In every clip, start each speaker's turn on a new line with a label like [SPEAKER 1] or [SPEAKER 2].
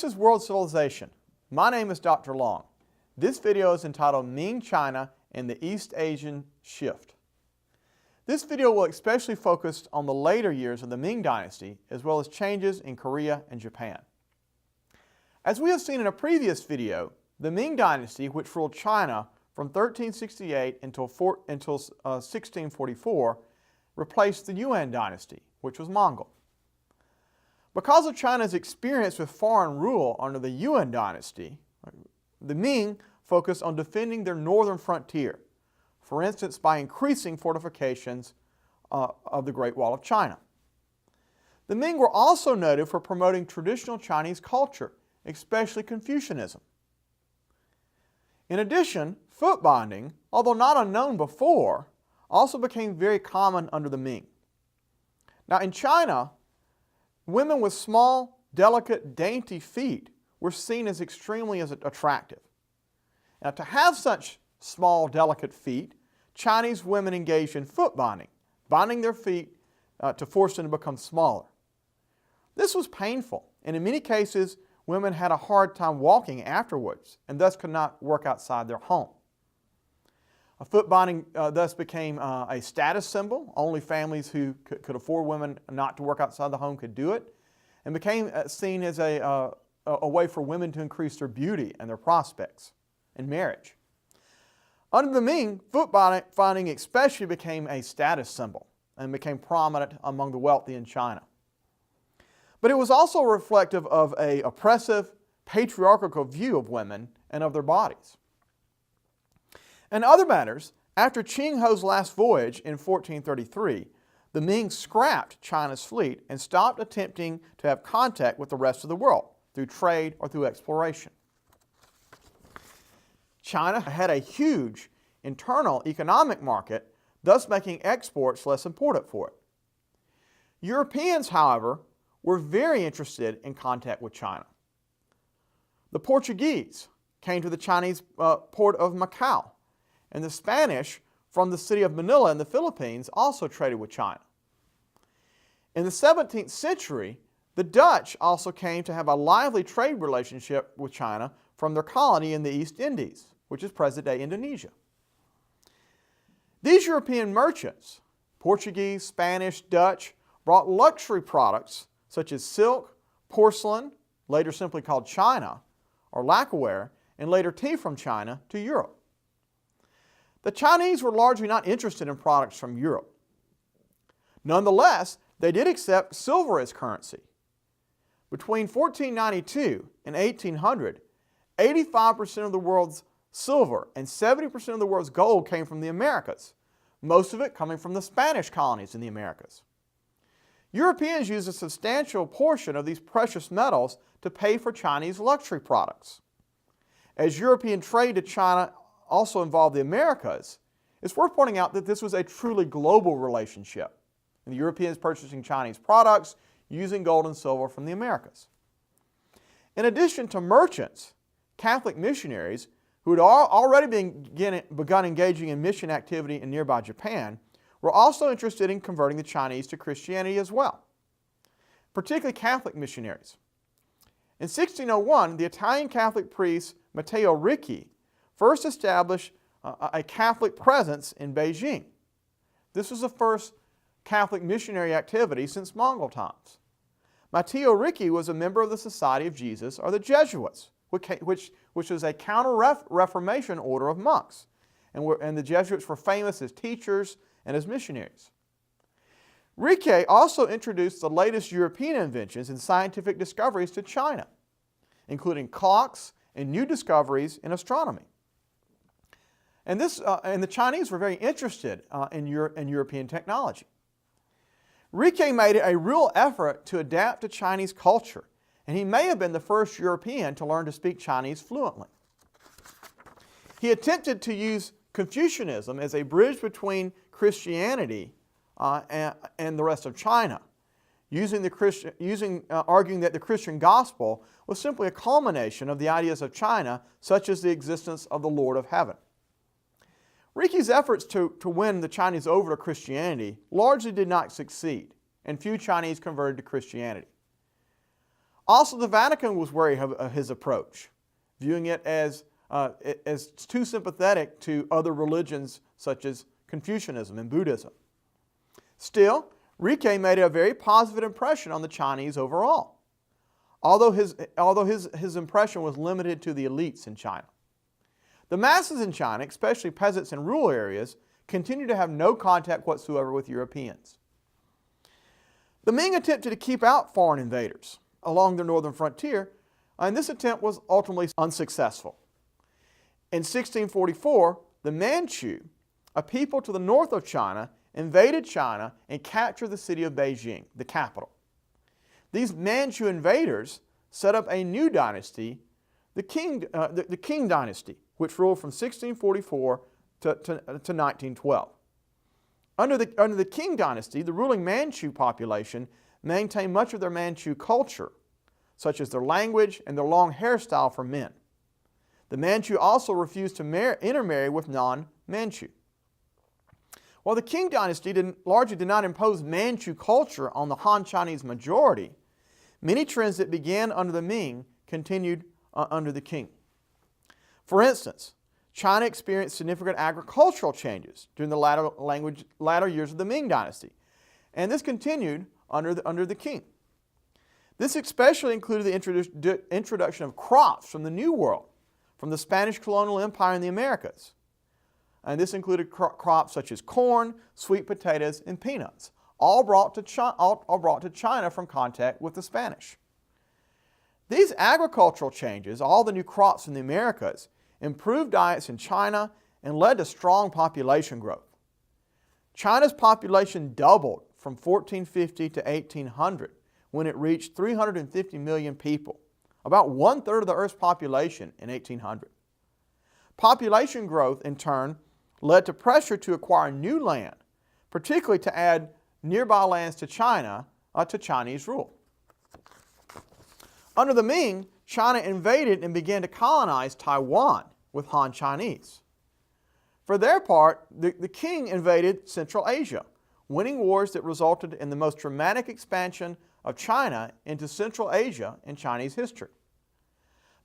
[SPEAKER 1] This is World Civilization. My name is Dr. Long. This video is entitled Ming China and the East Asian Shift. This video will especially focus on the later years of the Ming Dynasty as well as changes in Korea and Japan. As we have seen in a previous video, the Ming Dynasty, which ruled China from 1368 until 1644, replaced the Yuan Dynasty, which was Mongol. Because of China's experience with foreign rule under the Yuan Dynasty, the Ming focused on defending their northern frontier, for instance by increasing fortifications of the Great Wall of China. The Ming were also noted for promoting traditional Chinese culture, especially Confucianism. In addition, footbinding, although not unknown before, also became very common under the Ming. Now in China, women with small, delicate, dainty feet were seen as extremely attractive. Now to have such small, delicate feet, Chinese women engaged in footbinding, binding their feet to force them to become smaller. This was painful, and in many cases, women had a hard time walking afterwards and thus could not work outside their home. Footbinding thus became a status symbol. Only families who could afford women not to work outside the home could do it, and became seen as a way for women to increase their beauty and their prospects in marriage. Under the Ming, footbinding especially became a status symbol and became prominent among the wealthy in China. But it was also reflective of an oppressive, patriarchal view of women and of their bodies. In other matters, after Qing Ho's last voyage in 1433, the Ming scrapped China's fleet and stopped attempting to have contact with the rest of the world through trade or through exploration. China had a huge internal economic market, thus making exports less important for it. Europeans, however, were very interested in contact with China. The Portuguese came to the Chinese port of Macau, and the Spanish from the city of Manila in the Philippines also traded with China. In the 17th century, the Dutch also came to have a lively trade relationship with China from their colony in the East Indies, which is present-day Indonesia. These European merchants, Portuguese, Spanish, Dutch, brought luxury products such as silk, porcelain, later simply called China, or lacquerware, and later tea from China to Europe. The Chinese were largely not interested in products from Europe. Nonetheless, they did accept silver as currency. Between 1492 and 1800, 85% of the world's silver and 70% of the world's gold came from the Americas, most of it coming from the Spanish colonies in the Americas. Europeans used a substantial portion of these precious metals to pay for Chinese luxury products. As European trade to China also involved the Americas, it's worth pointing out that this was a truly global relationship, and the Europeans purchasing Chinese products using gold and silver from the Americas. In addition to merchants, Catholic missionaries who had already begun engaging in mission activity in nearby Japan were also interested in converting the Chinese to Christianity as well, particularly Catholic missionaries. In 1601, the Italian Catholic priest Matteo Ricci first established a Catholic presence in Beijing. This was the first Catholic missionary activity since Mongol times. Matteo Ricci was a member of the Society of Jesus, or the Jesuits, which was a counter-Reformation order of monks. And the Jesuits were famous as teachers and as missionaries. Ricci also introduced the latest European inventions and scientific discoveries to China, including clocks and new discoveries in astronomy. And the Chinese were very interested in European technology. Ricci made a real effort to adapt to Chinese culture, and he may have been the first European to learn to speak Chinese fluently. He attempted to use Confucianism as a bridge between Christianity and the rest of China, arguing that the Christian gospel was simply a culmination of the ideas of China, such as the existence of the Lord of Heaven. Ricci's efforts to win the Chinese over to Christianity largely did not succeed, and few Chinese converted to Christianity. Also, the Vatican was wary of his approach, viewing it as too sympathetic to other religions such as Confucianism and Buddhism. Still, Rike made a very positive impression on the Chinese overall, although his impression was limited to the elites in China. The masses in China, especially peasants in rural areas, continued to have no contact whatsoever with Europeans. The Ming attempted to keep out foreign invaders along their northern frontier, and this attempt was ultimately unsuccessful. In 1644, the Manchu, a people to the north of China, invaded China and captured the city of Beijing, the capital. These Manchu invaders set up a new dynasty, the Qing Dynasty, which ruled from 1644 to 1912. Under the Qing Dynasty, the ruling Manchu population maintained much of their Manchu culture, such as their language and their long hairstyle for men. The Manchu also refused to intermarry with non-Manchu. While the Qing Dynasty largely did not impose Manchu culture on the Han Chinese majority, many trends that began under the Ming continued under the Qing. For instance, China experienced significant agricultural changes during the latter years of the Ming Dynasty, and this continued under the Qing. This especially included the introduction of crops from the New World, from the Spanish colonial empire in the Americas. And this included crops such as corn, sweet potatoes, and peanuts, all brought to China from contact with the Spanish. These agricultural changes, all the new crops in the Americas, improved diets in China and led to strong population growth. China's population doubled from 1450 to 1800 when it reached 350 million people, about 1/3 of the Earth's population in 1800. Population growth, in turn, led to pressure to acquire new land, particularly to add nearby lands to China to Chinese rule. Under the Ming, China invaded and began to colonize Taiwan with Han Chinese. For their part, the Qing invaded Central Asia, winning wars that resulted in the most dramatic expansion of China into Central Asia in Chinese history.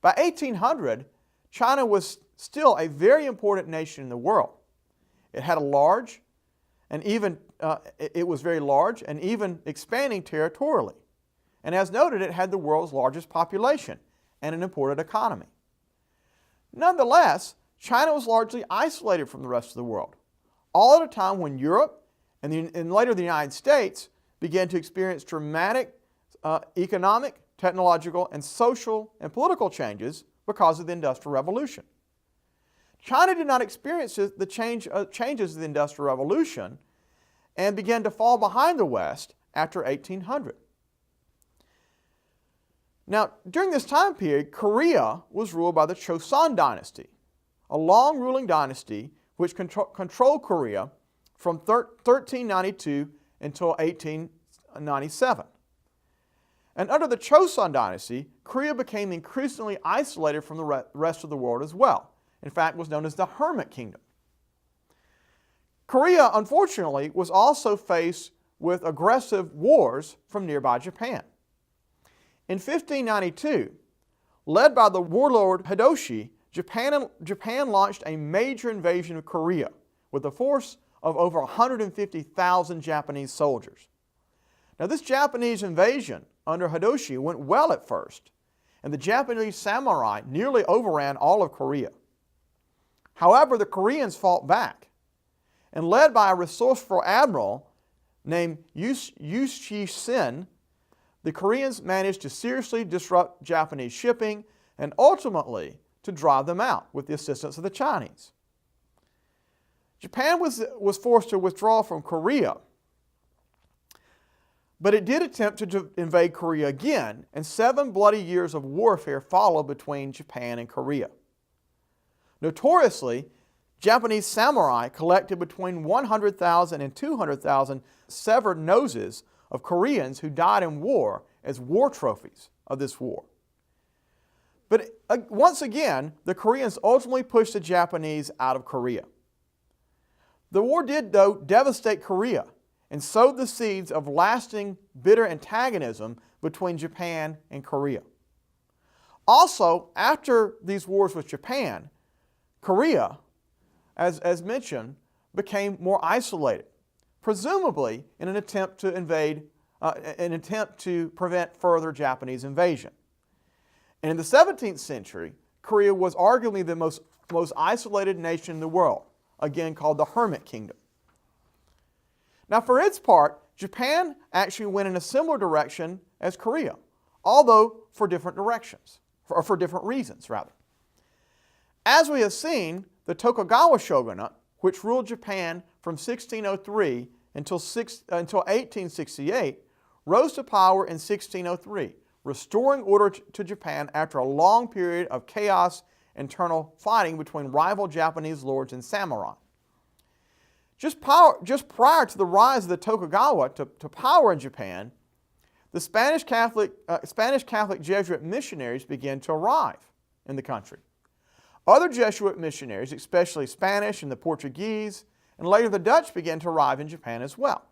[SPEAKER 1] By 1800, China was still a very important nation in the world. It had it was very large and even expanding territorially. And as noted, it had the world's largest population and an important economy. Nonetheless, China was largely isolated from the rest of the world, all at a time when Europe and later the United States began to experience dramatic economic, technological, and social and political changes because of the Industrial Revolution. China did not experience the changes of the Industrial Revolution and began to fall behind the West after 1800. Now, during this time period, Korea was ruled by the Joseon Dynasty, a long-ruling dynasty which controlled Korea from 1392 until 1897. And under the Joseon Dynasty, Korea became increasingly isolated from the rest of the world as well. In fact, was known as the Hermit Kingdom. Korea, unfortunately, was also faced with aggressive wars from nearby Japan. In 1592, led by the warlord Hideyoshi, Japan launched a major invasion of Korea with a force of over 150,000 Japanese soldiers. Now, this Japanese invasion under Hideyoshi went well at first, and the Japanese samurai nearly overran all of Korea. However, the Koreans fought back, and led by a resourceful admiral named Yu Shi-sen, the Koreans managed to seriously disrupt Japanese shipping and ultimately to drive them out with the assistance of the Chinese. Japan was forced to withdraw from Korea, but it did attempt to invade Korea again, and 7 bloody years of warfare followed between Japan and Korea. Notoriously, Japanese samurai collected between 100,000 and 200,000 severed noses of Koreans who died in war as war trophies of this war. But once again, the Koreans ultimately pushed the Japanese out of Korea. The war did, though, devastate Korea, and sowed the seeds of lasting bitter antagonism between Japan and Korea. Also, after these wars with Japan, Korea, as mentioned, became more isolated, presumably in an attempt to prevent further Japanese invasion. And in the 17th century, Korea was arguably the most isolated nation in the world, again called the Hermit Kingdom. Now, for its part, Japan actually went in a similar direction as Korea, although for different directions, or for different reasons, rather. As we have seen, the Tokugawa shogunate, which ruled Japan from 1603 until 1868, rose to power in 1603, restoring order to Japan after a long period of chaos and internal fighting between rival Japanese lords and samurai. Just prior to the rise of the Tokugawa to power in Japan, the Spanish Catholic Jesuit missionaries began to arrive in the country. Other Jesuit missionaries, especially Spanish and the Portuguese, and later the Dutch, began to arrive in Japan as well.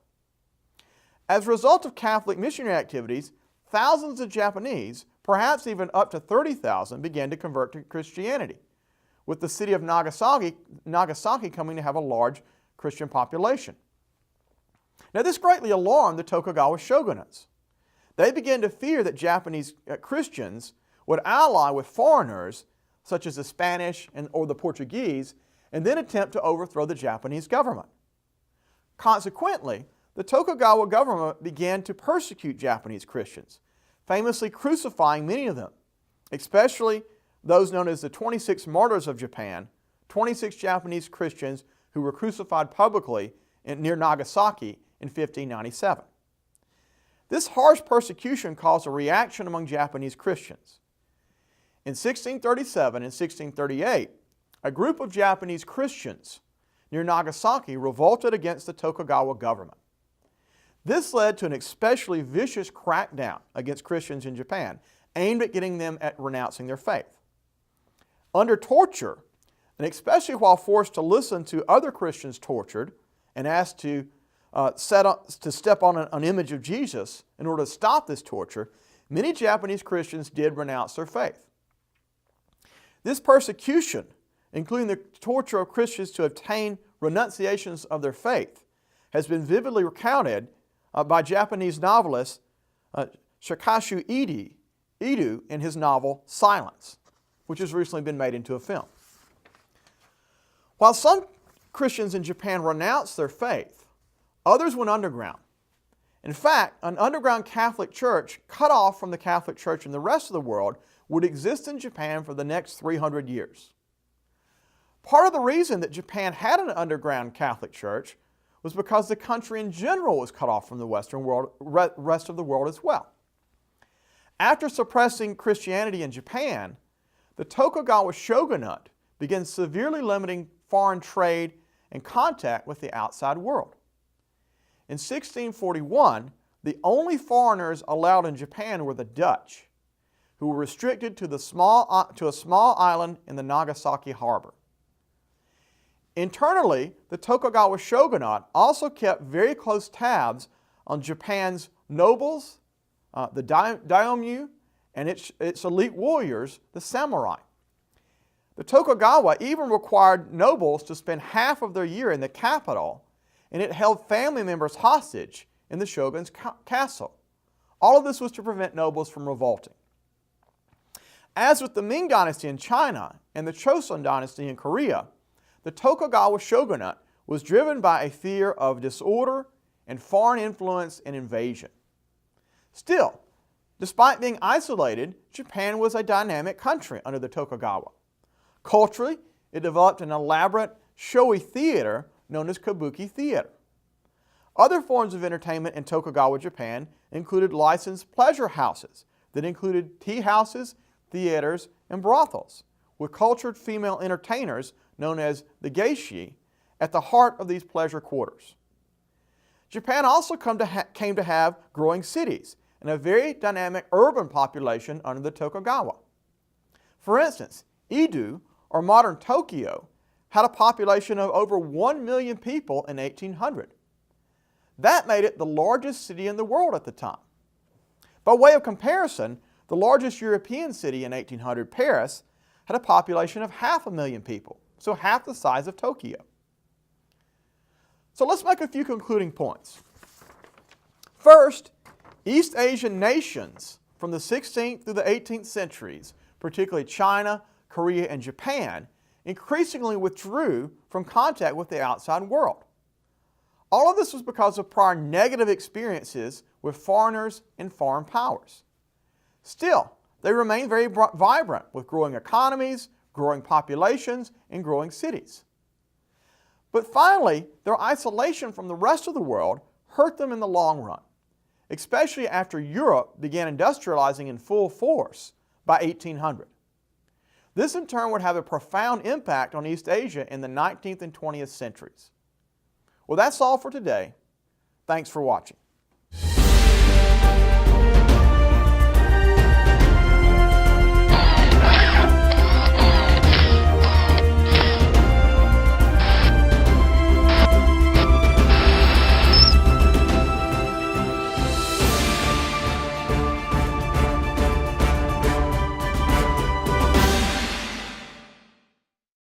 [SPEAKER 1] As a result of Catholic missionary activities, thousands of Japanese, perhaps even up to 30,000, began to convert to Christianity, with the city of Nagasaki coming to have a large Christian population. Now, this greatly alarmed the Tokugawa shogunates. They began to fear that Japanese Christians would ally with foreigners such as the Spanish or the Portuguese, and then attempt to overthrow the Japanese government. Consequently, the Tokugawa government began to persecute Japanese Christians, famously crucifying many of them, especially those known as the 26 Martyrs of Japan, 26 Japanese Christians who were crucified publicly near Nagasaki in 1597. This harsh persecution caused a reaction among Japanese Christians. In 1637 and 1638, a group of Japanese Christians near Nagasaki revolted against the Tokugawa government. This led to an especially vicious crackdown against Christians in Japan, aimed at getting them at renouncing their faith. Under torture, and especially while forced to listen to other Christians tortured and asked to step on an image of Jesus in order to stop this torture, many Japanese Christians did renounce their faith. This persecution, including the torture of Christians to obtain renunciations of their faith, has been vividly recounted by Japanese novelist Shikashu Idu in his novel Silence, which has recently been made into a film. While some Christians in Japan renounced their faith, others went underground. In fact, an underground Catholic church cut off from the Catholic Church in the rest of the world would exist in Japan for the next 300 years. Part of the reason that Japan had an underground Catholic Church was because the country in general was cut off from the rest of the world as well. After suppressing Christianity in Japan, the Tokugawa shogunate began severely limiting foreign trade and contact with the outside world. In 1641, the only foreigners allowed in Japan were the Dutch, who were restricted to a small island in the Nagasaki harbor. Internally, the Tokugawa shogunate also kept very close tabs on Japan's nobles, the daimyo, and its elite warriors, the samurai. The Tokugawa even required nobles to spend half of their year in the capital, and it held family members hostage in the shogun's castle. All of this was to prevent nobles from revolting. As with the Ming Dynasty in China and the Chosun Dynasty in Korea, the Tokugawa shogunate was driven by a fear of disorder and foreign influence and invasion. Still, despite being isolated, Japan was a dynamic country under the Tokugawa. Culturally, it developed an elaborate, showy theater known as kabuki theater. Other forms of entertainment in Tokugawa Japan included licensed pleasure houses that included tea houses, theaters, and brothels, with cultured female entertainers known as the geishi at the heart of these pleasure quarters. Japan also came to have growing cities and a very dynamic urban population under the Tokugawa. For instance, Edo, or modern Tokyo, had a population of over 1 million people in 1800. That made it the largest city in the world at the time. By way of comparison, the largest European city in 1800, Paris, had a population of 500,000 people, so half the size of Tokyo. So let's make a few concluding points. First, East Asian nations from the 16th through the 18th centuries, particularly China, Korea, and Japan, increasingly withdrew from contact with the outside world. All of this was because of prior negative experiences with foreigners and foreign powers. Still, they remain very vibrant with growing economies, growing populations, and growing cities. But finally, their isolation from the rest of the world hurt them in the long run, especially after Europe began industrializing in full force by 1800. This in turn would have a profound impact on East Asia in the 19th and 20th centuries. Well, that's all for today. Thanks for watching.